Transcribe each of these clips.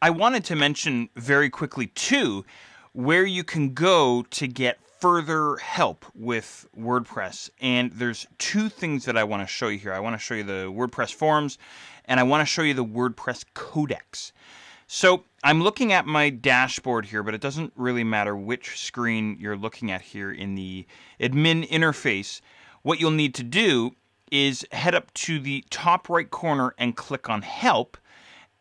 I wanted to mention very quickly, too, where you can go to get further help with WordPress. And there's two things that I want to show you here. I want to show you the WordPress forums, and I want to show you the WordPress codex. So I'm looking at my dashboard here, but it doesn't really matter which screen you're looking at here in the admin interface. What you'll need to do is head up to the top right corner and click on Help.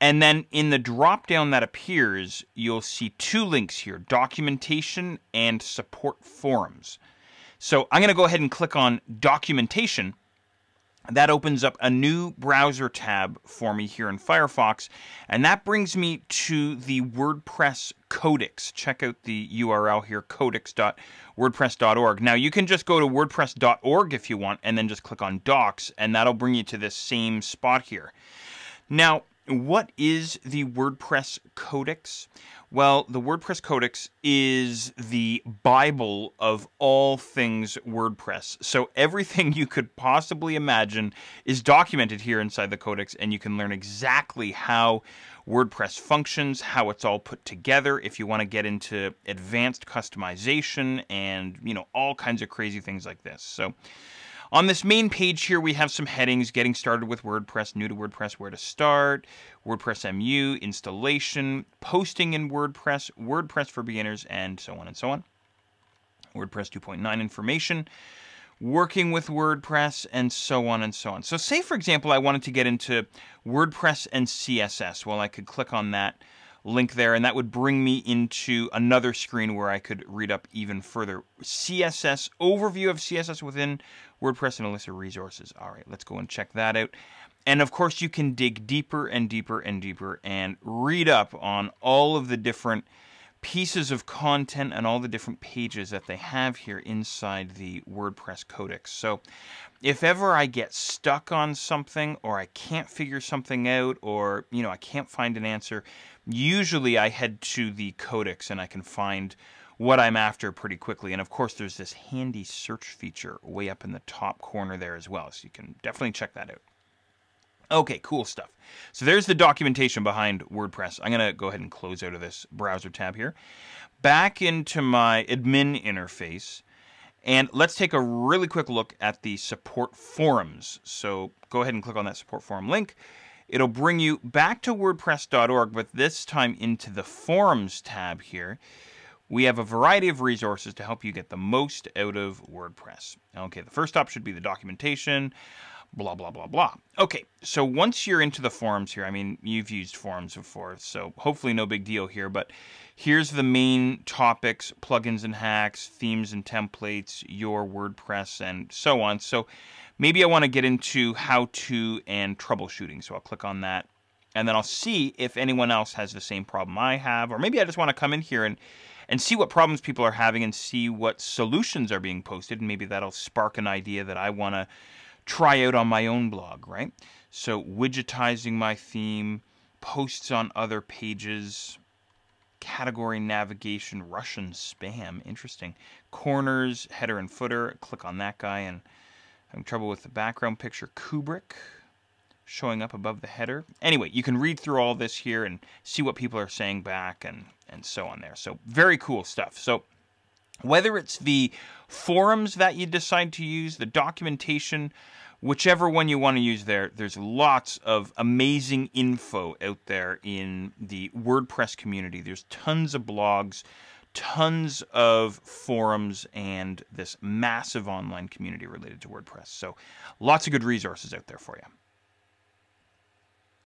And then in the drop-down that appears, you'll see two links here, Documentation and Support Forums. So I'm going to go ahead and click on Documentation. That opens up a new browser tab for me here in Firefox, and that brings me to the WordPress codex. Check out the URL here, codex.wordpress.org. Now, you can just go to wordpress.org if you want, and then just click on Docs, and that'll bring you to this same spot here. Now, what is the WordPress codex? Well, the WordPress codex is the Bible of all things WordPress. So everything you could possibly imagine is documented here inside the codex, and you can learn exactly how WordPress functions, how it's all put together, if you want to get into advanced customization and, all kinds of crazy things like this. So on this main page here, we have some headings: getting started with WordPress, new to WordPress, where to start, WordPress MU, installation, posting in WordPress, WordPress for beginners, and so on and so on. WordPress 2.9 information, working with WordPress, and so on and so on. So say, for example, I wanted to get into WordPress and CSS. Well, I could click on that link there, and that would bring me into another screen where I could read up even further. CSS, overview of CSS within WordPress and a list of resources. All right, let's go and check that out. And of course, you can dig deeper and deeper and deeper and read up on all of the different pieces of content and all the different pages that they have here inside the WordPress codex. So if ever I get stuck on something, or I can't figure something out, or I can't find an answer, usually I head to the codex and I can find what I'm after pretty quickly. And of course, there's this handy search feature way up in the top corner there as well, so you can definitely check that out. Okay, cool stuff. So there's the documentation behind WordPress. I'm going to go ahead and close out of this browser tab here. Back into my admin interface, and let's take a really quick look at the support forums. So go ahead and click on that support forum link. It'll bring you back to WordPress.org, but this time into the forums tab here. We have a variety of resources to help you get the most out of WordPress. Okay, the first stop should be the documentation, blah, blah, blah, blah. Okay, so once you're into the forums here, you've used forums before, so hopefully no big deal here, but here's the main topics: plugins and hacks, themes and templates, your WordPress, and so on. So maybe I want to get into how-to and troubleshooting, so I'll click on that, and then I'll see if anyone else has the same problem I have, or maybe I just want to come in here and see what problems people are having and see what solutions are being posted, and maybe that'll spark an idea that I want to try out on my own blog, right? So widgetizing my theme, posts on other pages, category navigation, Russian spam, interesting. Corners, header and footer, click on that guy, and having trouble with the background picture, Kubrick showing up above the header. Anyway, you can read through all this here and see what people are saying back and so on there. So very cool stuff. So whether it's the forums that you decide to use, the documentation, whichever one you want to use there's lots of amazing info out there in the WordPress community. There's tons of blogs, tons of forums, and this massive online community related to WordPress. So lots of good resources out there for you.